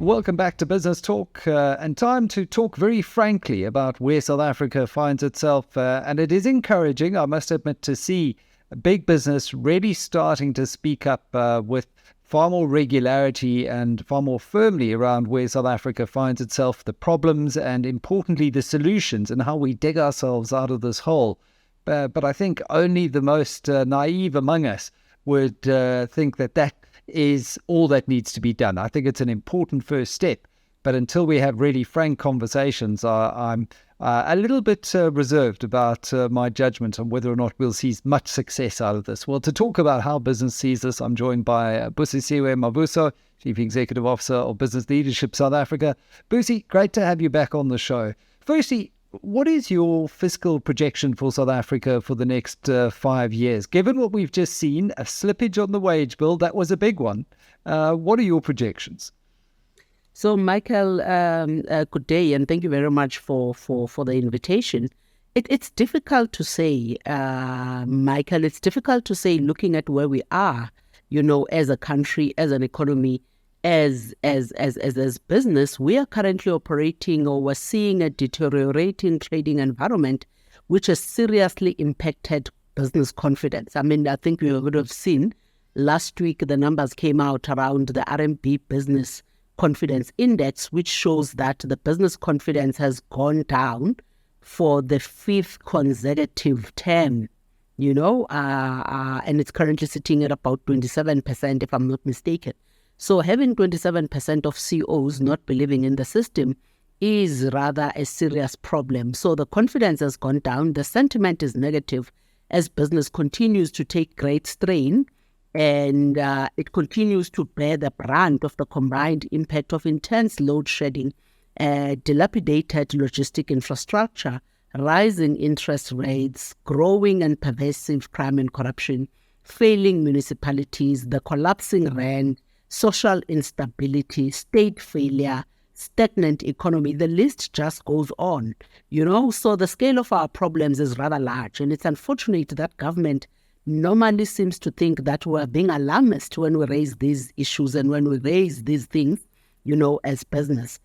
Welcome back to Business Talk, and time to talk very frankly about where South Africa finds itself. And it is encouraging, I must admit, to see big business really starting to speak up with far more regularity and far more firmly around where South Africa finds itself, the problems, and importantly, the solutions and how we dig ourselves out of this hole. But I think only the most naive among us would think that is all that needs to be done. I think it's an important first step, but until we have really frank conversations, I'm a little bit reserved about my judgment on whether or not we'll see much success out of this. Well, to talk about how business sees this, I'm joined by Busisiwe Mavuso, Chief Executive Officer of Business Leadership South Africa. Busi, great to have you back on the show. Firstly, what is your fiscal projection for South Africa for the next 5 years? Given what we've just seen, a slippage on the wage bill, that was a big one. What are your projections? So, Michael, good day, and thank you very much for the invitation. It's difficult to say, Michael, it's difficult to say looking at where we are, as a country, as an economy, as business. We are currently operating, or we're seeing a deteriorating trading environment, which has seriously impacted business confidence. I mean, I think we would have seen last week the numbers came out around the RMB Business Confidence Index, which shows that the business confidence has gone down for the fifth consecutive term, and it's currently sitting at about 27%, if I'm not mistaken. So having 27% of CEOs not believing in the system is rather a serious problem. So the confidence has gone down. The sentiment is negative as business continues to take great strain, and it continues to bear the brunt of the combined impact of intense load shedding, dilapidated logistic infrastructure, rising interest rates, growing and pervasive crime and corruption, failing municipalities, the collapsing rand, social instability, state failure, stagnant economy. The list just goes on, So the scale of our problems is rather large, and it's unfortunate that government normally seems to think that we're being alarmist when we raise these issues and when we raise these things, as business.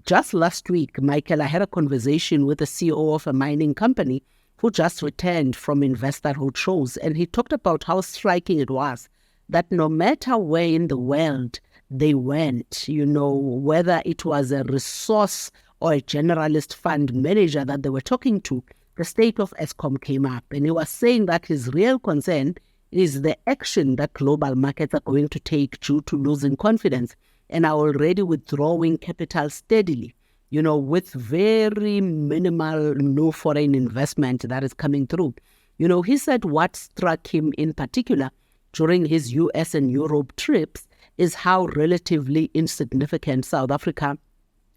Just last week, Michael, I had a conversation with the CEO of a mining company who just returned from investor roadshows, and he talked about how striking it was that no matter where in the world they went, whether it was a resource or a generalist fund manager that they were talking to, the state of Eskom came up. And he was saying that his real concern is the action that global markets are going to take due to losing confidence and are already withdrawing capital steadily, with very minimal no foreign investment that is coming through. He said what struck him in particular during his US and Europe trips is how relatively insignificant South Africa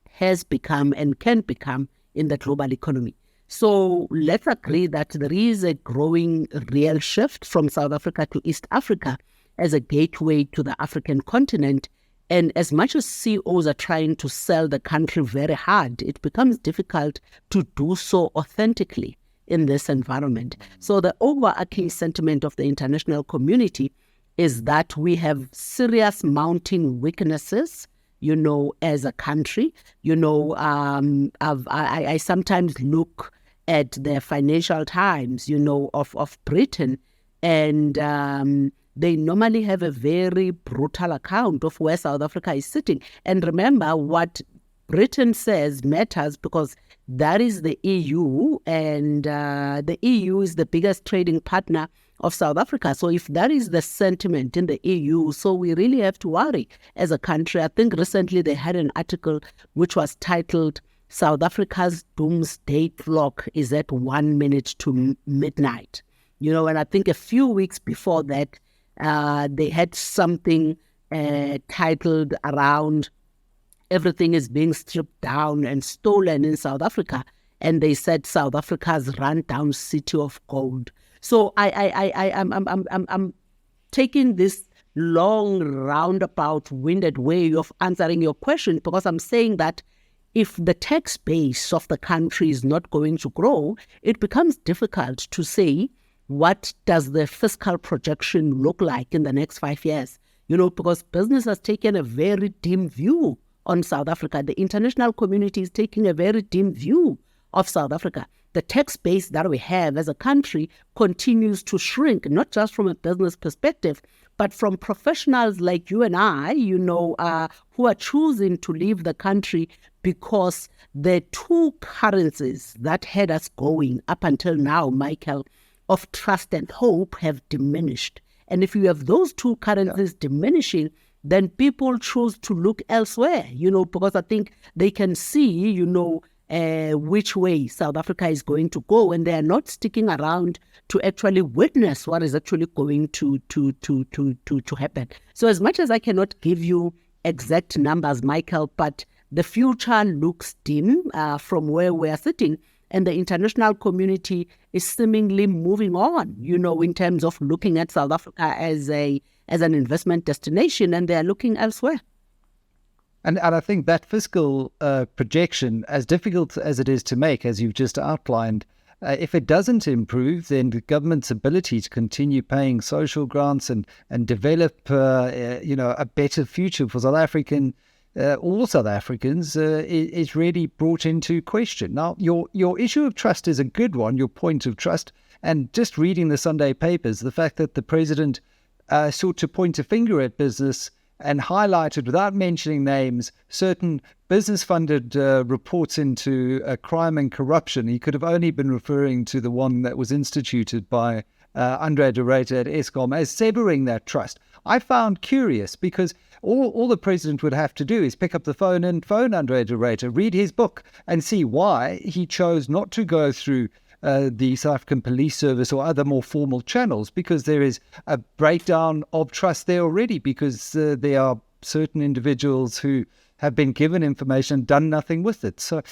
has become and can become in the global economy. So let's agree that there is a growing real shift from South Africa to East Africa as a gateway to the African continent. And as much as CEOs are trying to sell the country very hard, it becomes difficult to do so authentically in this environment. So the overarching sentiment of the international community is that we have serious mounting weaknesses, as a country. I sometimes look at the Financial Times, of Britain, and they normally have a very brutal account of where South Africa is sitting. And remember, what Britain says matters because that is the EU, and the EU is the biggest trading partner of South Africa. So if that is the sentiment in the EU, so we really have to worry as a country. I think recently they had an article which was titled, South Africa's doomsday clock is at 1 minute to midnight. And I think a few weeks before that, they had something titled around everything is being stripped down and stolen in South Africa. And they said South Africa's run-down city of gold. So I'm taking this long, roundabout, winded way of answering your question because I'm saying that if the tax base of the country is not going to grow, it becomes difficult to say what does the fiscal projection look like in the next 5 years. because business has taken a very dim view on South Africa. The international community is taking a very dim view of South Africa. The tax base that we have as a country continues to shrink, not just from a business perspective, but from professionals like you and I, who are choosing to leave the country because the two currencies that had us going up until now, Michael, of trust and hope have diminished. And if you have those two currencies diminishing, then people choose to look elsewhere, because I think they can see, which way South Africa is going to go, and they are not sticking around to actually witness what is actually going to happen. So as much as I cannot give you exact numbers, Michael, but the future looks dim from where we are sitting, and the international community is seemingly moving on, in terms of looking at South Africa as an investment destination, and they are looking elsewhere. And I think that fiscal projection, as difficult as it is to make, as you've just outlined, if it doesn't improve, then the government's ability to continue paying social grants and develop, a better future for all South Africans is really brought into question. Now, your issue of trust is a good one, your point of trust. And just reading the Sunday papers, the fact that the president sought to point a finger at business and highlighted, without mentioning names, certain business-funded reports into crime and corruption. He could have only been referring to the one that was instituted by Andre de Ruyter at Eskom as severing that trust. I found curious because all the president would have to do is pick up the phone and phone Andre de Ruyter, read his book, and see why he chose not to go through the South African Police Service or other more formal channels, because there is a breakdown of trust there already, because there are certain individuals who have been given information and done nothing with it. So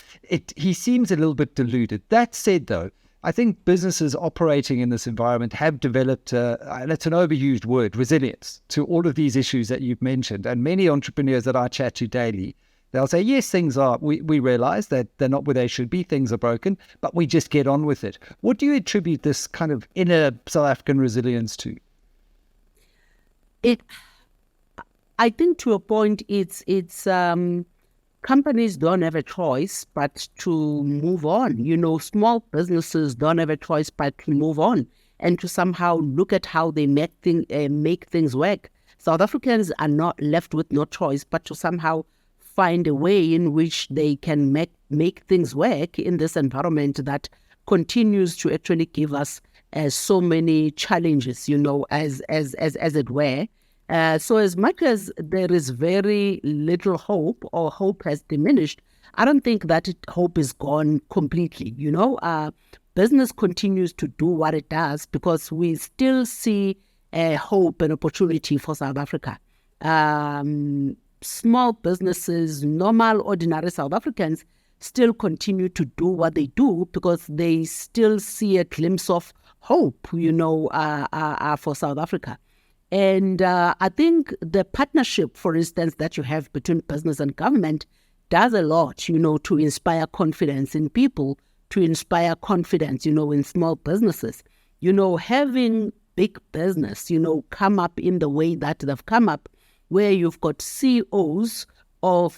he seems a little bit deluded. That said, though, I think businesses operating in this environment have developed, and it's an overused word, resilience to all of these issues that you've mentioned. And many entrepreneurs that I chat to daily, they'll say, yes, we realize that they're not where they should be, things are broken, but we just get on with it. What do you attribute this kind of inner South African resilience to? I think to a point, it's companies don't have a choice but to move on. Small businesses don't have a choice but to move on and to somehow look at how they make things work. South Africans are not left with no choice but to somehow find a way in which they can make things work in this environment that continues to actually give us so many challenges, as it were. So as much as there is very little hope, or hope has diminished, I don't think that hope is gone completely. Business continues to do what it does because we still see hope and opportunity for South Africa. Small businesses, normal, ordinary South Africans still continue to do what they do because they still see a glimpse of hope, for South Africa. And I think the partnership, for instance, that you have between business and government does a lot, to inspire confidence in people, to inspire confidence, in small businesses. Having big business, come up in the way that they've come up, where you've got CEOs of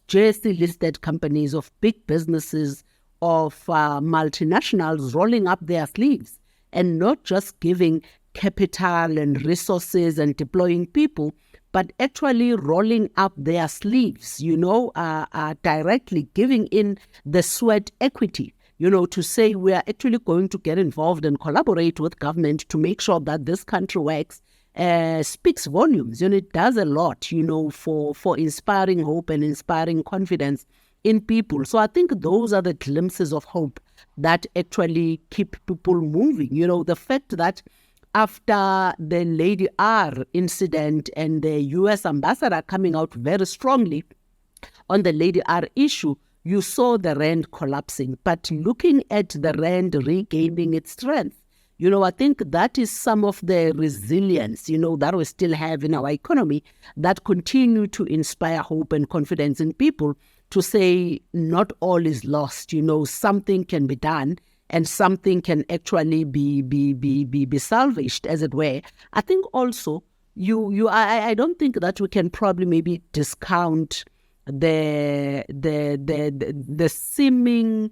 JSE-listed companies, of big businesses, of multinationals rolling up their sleeves and not just giving capital and resources and deploying people, but actually rolling up their sleeves, directly giving in the sweat equity, to say we are actually going to get involved and collaborate with government to make sure that this country works, speaks volumes. It does a lot, for inspiring hope and inspiring confidence in people. So I think those are the glimpses of hope that actually keep people moving. The fact that after the Lady R incident and the U.S. ambassador coming out very strongly on the Lady R issue, you saw the rand collapsing. But looking at the rand regaining its strength, I think that is some of the resilience, that we still have in our economy that continue to inspire hope and confidence in people to say not all is lost, something can be done and something can actually be salvaged, as it were. I think also I don't think that we can probably maybe discount the seeming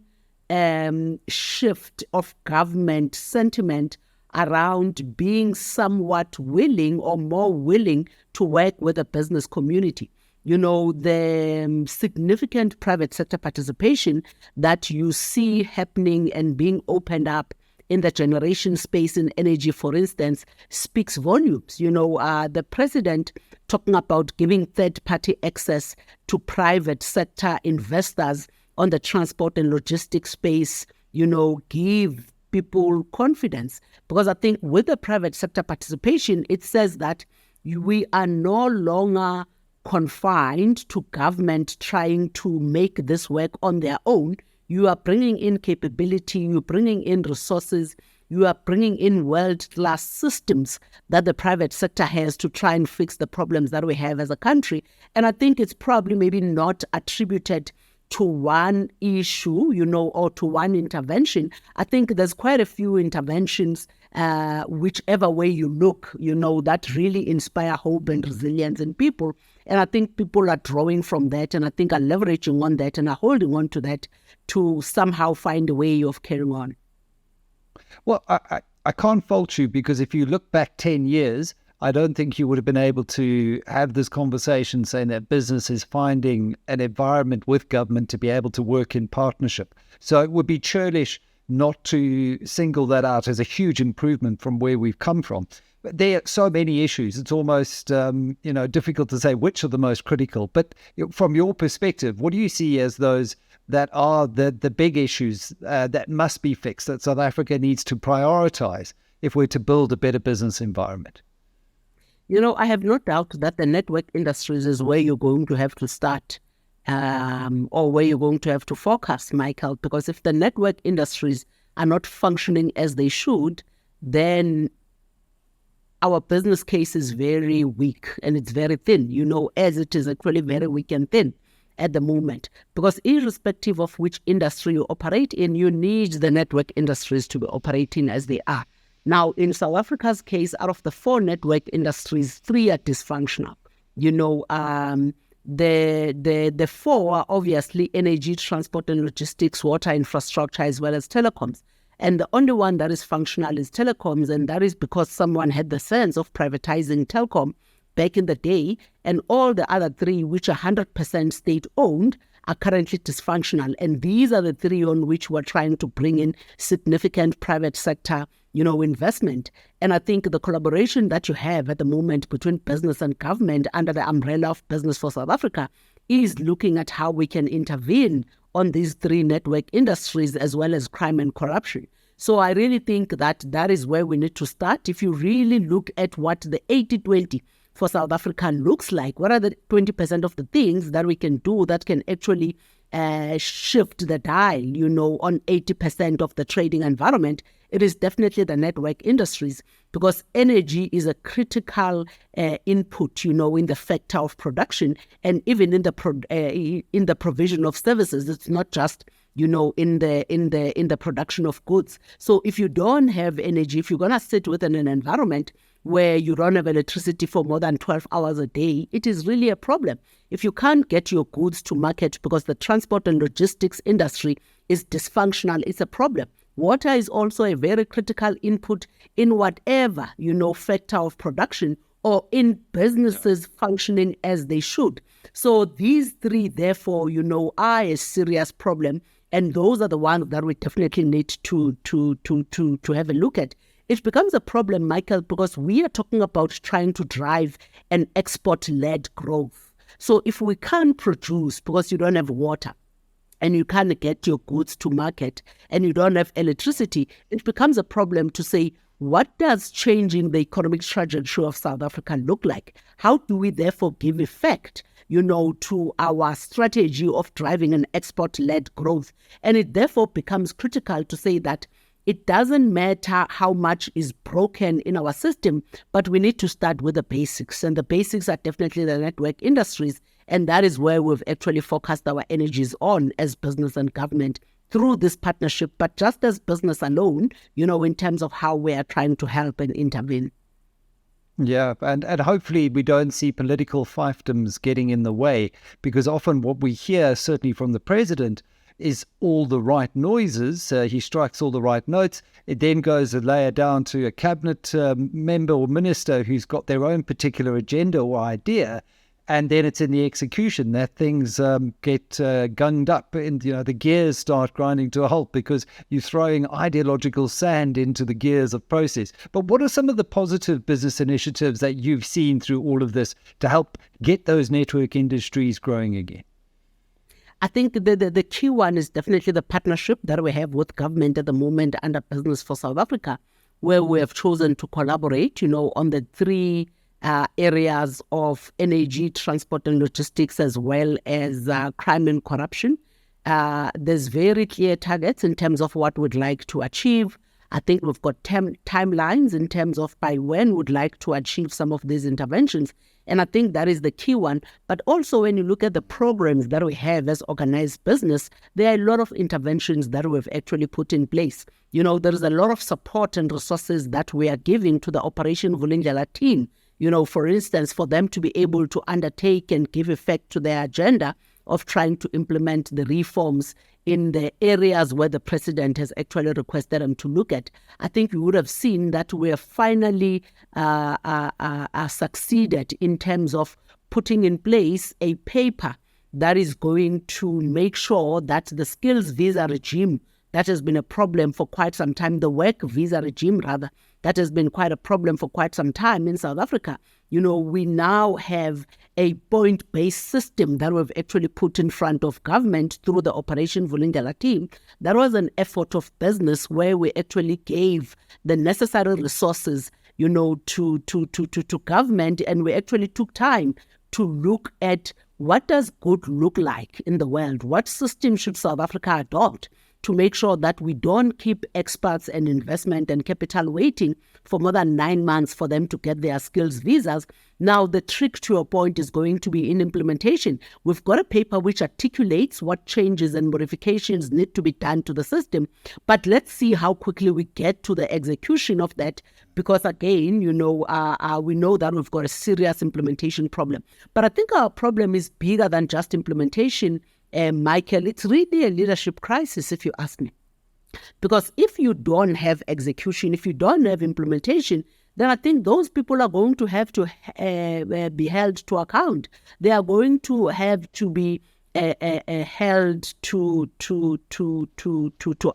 shift of government sentiment around being somewhat willing or more willing to work with the business community. The significant private sector participation that you see happening and being opened up in the generation space in energy, for instance, speaks volumes. The president talking about giving third-party access to private sector investors on the transport and logistics space, give people confidence. Because I think with the private sector participation, it says that we are no longer confined to government trying to make this work on their own. You are bringing in capability, you're bringing in resources, you are bringing in world-class systems that the private sector has to try and fix the problems that we have as a country. And I think it's probably maybe not attributed to one issue, or to one intervention. I think there's quite a few interventions, whichever way you look, that really inspire hope and resilience in people. And I think people are drawing from that, and I think are leveraging on that and are holding on to that to somehow find a way of carrying on. Well, I can't fault you, because if you look back 10 years, I don't think you would have been able to have this conversation saying that business is finding an environment with government to be able to work in partnership. So it would be churlish not to single that out as a huge improvement from where we've come from. But there are so many issues. It's almost, difficult to say which are the most critical. But from your perspective, what do you see as those that are the big issues that must be fixed, that South Africa needs to prioritize if we're to build a better business environment? I have no doubt that the network industries is where you're going to have to start, or where you're going to have to focus, Michael, because if the network industries are not functioning as they should, then our business case is very weak and it's very thin, as it is actually very weak and thin at the moment. Because irrespective of which industry you operate in, you need the network industries to be operating as they are. Now, in South Africa's case, out of the 4 network industries, 3 are dysfunctional. The 4 are obviously energy, transport and logistics, water infrastructure, as well as telecoms. And the only one that is functional is telecoms, and that is because someone had the sense of privatizing telecom back in the day, and all the other 3, which are 100% state-owned, are currently dysfunctional. And these are the 3 on which we're trying to bring in significant private sector, investment. And I think the collaboration that you have at the moment between business and government under the umbrella of Business for South Africa is looking at how we can intervene on these 3 network industries, as well as crime and corruption. So I really think that is where we need to start. If you really look at what the 80-20 for South Africa looks like, what are the 20% of the things that we can do that can actually shift the dial, on 80% of the trading environment, it is definitely the network industries, because energy is a critical input, in the factor of production, and even in the provision of services. It's not just in the production of goods. So if you don't have energy, if you're gonna sit within an environment where you don't have electricity for more than 12 hours a day, it is really a problem. If you can't get your goods to market because the transport and logistics industry is dysfunctional, it's a problem. Water is also a very critical input in whatever, factor of production or in businesses functioning as they should. So these 3, therefore, are a serious problem. And those are the ones that we definitely need to have a look at. It becomes a problem, Michael, because we are talking about trying to drive an export-led growth. So if we can't produce because you don't have water, and you can't get your goods to market, and you don't have electricity, it becomes a problem to say, what does changing the economic trajectory of South Africa look like? How do we therefore give effect, to our strategy of driving an export-led growth? And it therefore becomes critical to say that it doesn't matter how much is broken in our system, but we need to start with the basics. And the basics are definitely the network industries. And that is where we've actually focused our energies on as business and government through this partnership, but just as business alone, in terms of how we are trying to help and intervene. Yeah, and hopefully we don't see political fiefdoms getting in the way, because often what we hear, certainly from the president, is all the right noises. He strikes all the right notes. It then goes a layer down to a cabinet member or minister who's got their own particular agenda or idea. And then it's in the execution that things get gunged up, and the gears start grinding to a halt because you're throwing ideological sand into the gears of process. But what are some of the positive business initiatives that you've seen through all of this to help get those network industries growing again? I think the key one is definitely the partnership that we have with government at the moment under Business for South Africa, where we have chosen to collaborate, on the three areas of energy, transport and logistics, as well as crime and corruption. There's very clear targets in terms of what we'd like to achieve. I think we've got timelines in terms of by when we'd like to achieve some of these interventions. And I think that is the key one. But also when you look at the programs that we have as organized business, there are a lot of interventions that we've actually put in place. There is a lot of support and resources that we are giving to the Operation Vulindlela team. For instance, for them to be able to undertake and give effect to their agenda of trying to implement the reforms in the areas where the president has actually requested them to look at. I think you would have seen that we have finally succeeded in terms of putting in place a paper that is going to make sure that the skills visa regime that has been a problem for quite some time, the work visa regime rather, that has been quite a problem for quite some time in South Africa. We now have a point-based system that we've actually put in front of government through the Operation Vulindlela team. That was an effort of business where we actually gave the necessary resources, to government, and we actually took time to look at what does good look like in the world? What system should South Africa adopt to make sure that we don't keep experts and investment and capital waiting for more than 9 months for them to get their skills visas. Now, the trick to your point is going to be in implementation. We've got a paper which articulates what changes and modifications need to be done to the system. But let's see how quickly we get to the execution of that, because again, we know that we've got a serious implementation problem. But I think our problem is bigger than just implementation. Michael, it's really a leadership crisis, if you ask me. Because if you don't have execution, if you don't have implementation, then I think those people are going to have to be held to account. They are going to have to be held to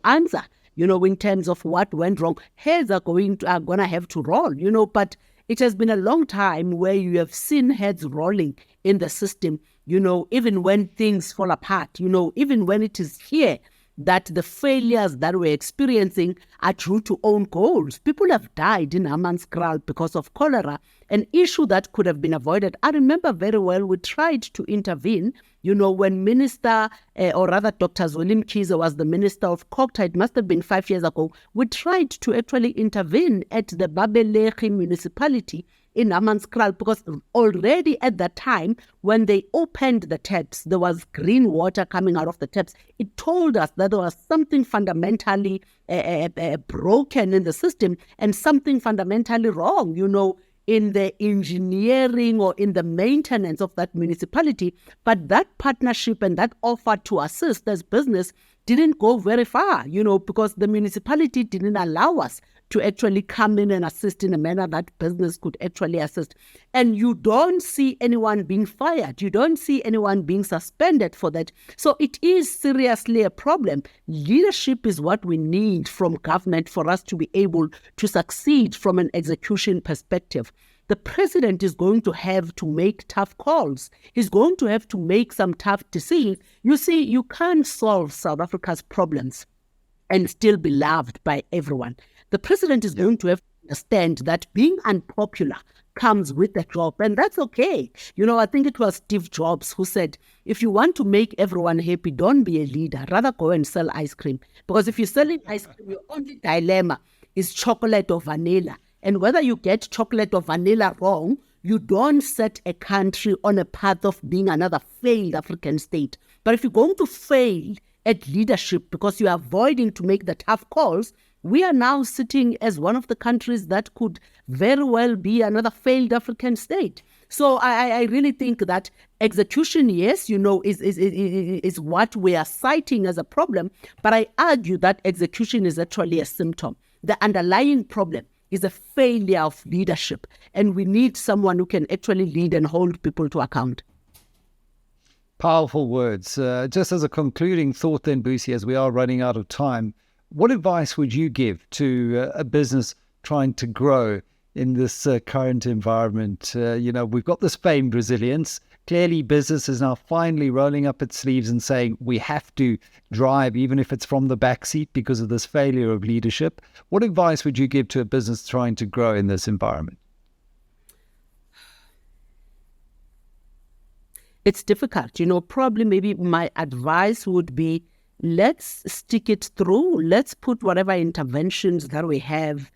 answer, in terms of what went wrong. Heads are going to have to roll, but it has been a long time where you have seen heads rolling in the system, even when things fall apart, even when it is here that the failures that we're experiencing are due to own goals. People have died in Hammanskraal because of cholera, an issue that could have been avoided. I remember very well we tried to intervene, when Minister, or rather Dr. Zweli Mkhize was the Minister of Kokta. It must have been 5 years ago. We tried to actually intervene at the BLSA municipality in Hammanskraal, because already at that time, when they opened the taps, there was green water coming out of the taps. It told us that there was something fundamentally broken in the system and something fundamentally wrong, in the engineering or in the maintenance of that municipality. But that partnership and that offer to assist as business didn't go very far, because the municipality didn't allow us to actually come in and assist in a manner that business could actually assist. And you don't see anyone being fired. You don't see anyone being suspended for that. So it is seriously a problem. Leadership is what we need from government for us to be able to succeed from an execution perspective. The president is going to have to make tough calls. He's going to have to make some tough decisions. You see, you can't solve South Africa's problems and still be loved by everyone. The president is going to have to understand that being unpopular comes with the job, and that's okay. I think it was Steve Jobs who said, if you want to make everyone happy, don't be a leader, rather go and sell ice cream. Because if you're selling ice cream, your only dilemma is chocolate or vanilla. And whether you get chocolate or vanilla wrong, you don't set a country on a path of being another failed African state. But if you're going to fail at leadership because you're avoiding to make the tough calls, we are now sitting as one of the countries that could very well be another failed African state. So I really think that execution, yes, is what we are citing as a problem, but I argue that execution is actually a symptom. The underlying problem is a failure of leadership, and we need someone who can actually lead and hold people to account. Powerful words. Just as a concluding thought then, Busi, as we are running out of time, what advice would you give to a business trying to grow in this current environment? We've got this famed resilience. Clearly, business is now finally rolling up its sleeves and saying we have to drive, even if it's from the back seat because of this failure of leadership. What advice would you give to a business trying to grow in this environment? It's difficult. Probably maybe my advice would be, let's stick it through. Let's put whatever interventions that we have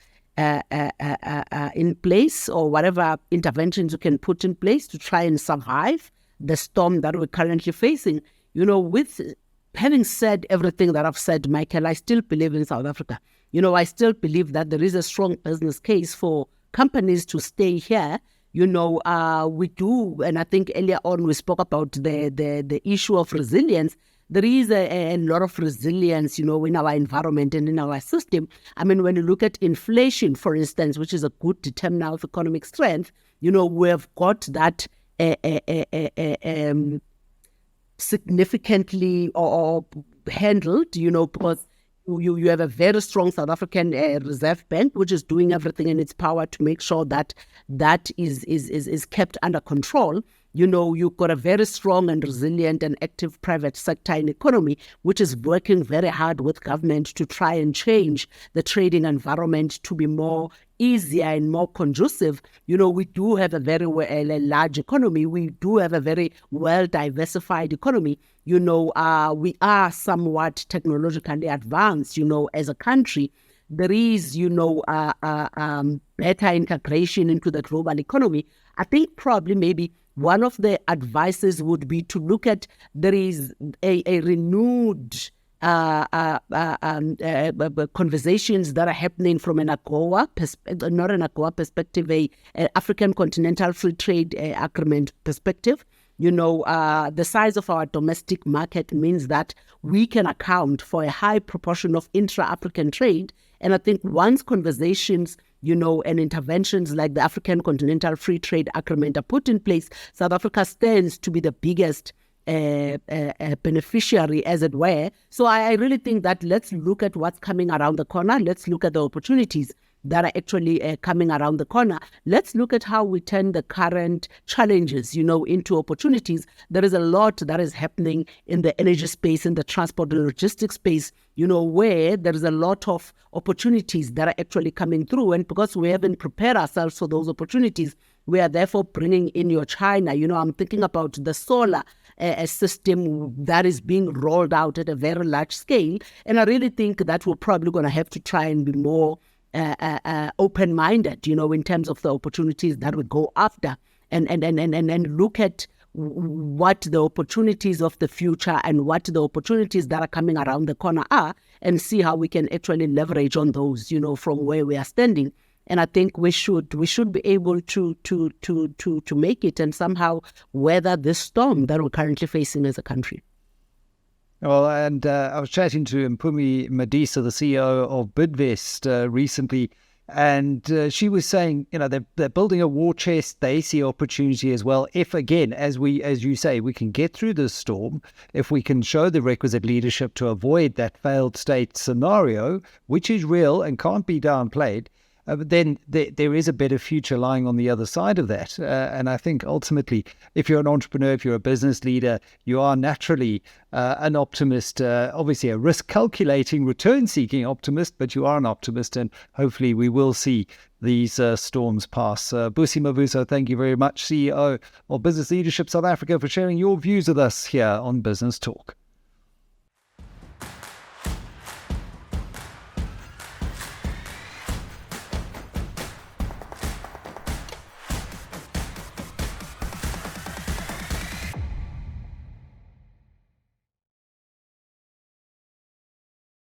in place, or whatever interventions we can put in place to try and survive the storm that we're currently facing. With having said everything that I've said, Michael, I still believe in South Africa. I still believe that there is a strong business case for companies to stay here. We do, and I think earlier on we spoke about the issue of resilience. There is a lot of resilience, in our environment and in our system. I mean, when you look at inflation, for instance, which is a good determiner of economic strength, we have got that significantly or handled, because you have a very strong South African Reserve Bank, which is doing everything in its power to make sure that is kept under control. You've got a very strong and resilient and active private sector in economy, which is working very hard with government to try and change the trading environment to be more easier and more conducive. We do have a very large economy. We do have a very well-diversified economy. We are somewhat technologically advanced, as a country. There is, better integration into the global economy. I think probably maybe one of the advices would be to look at, there is a renewed conversations that are happening from an AGOA perspective, not an AGOA perspective, a African Continental Free Trade Agreement perspective. The size of our domestic market means that we can account for a high proportion of intra-African trade. And I think once conversations, and interventions like the African Continental Free Trade Agreement are put in place, South Africa stands to be the biggest beneficiary, as it were. So I really think that let's look at what's coming around the corner. Let's look at the opportunities that are actually coming around the corner. Let's look at how we turn the current challenges, into opportunities. There is a lot that is happening in the energy space, in the transport and logistics space, where there is a lot of opportunities that are actually coming through. And because we haven't prepared ourselves for those opportunities, we are therefore bringing in your China. I'm thinking about the solar system that is being rolled out at a very large scale. And I really think that we're probably going to have to try and be more open-minded, in terms of the opportunities that we go after, and look at what the opportunities of the future and what the opportunities that are coming around the corner are, and see how we can actually leverage on those, from where we are standing. And I think we should be able to make it and somehow weather this storm that we're currently facing as a country. Well, and I was chatting to Mpumi Madisa, the CEO of Bidvest, recently, and she was saying, they're building a war chest. They see opportunity as well. If, again, as you say, we can get through this storm, if we can show the requisite leadership to avoid that failed state scenario, which is real and can't be downplayed, then there is a better future lying on the other side of that. And I think ultimately, if you're an entrepreneur, if you're a business leader, you are naturally an optimist, obviously a risk-calculating, return-seeking optimist, but you are an optimist, and hopefully we will see these storms pass. Busi Mavuso, thank you very much, CEO of Business Leadership South Africa, for sharing your views with us here on Business Talk.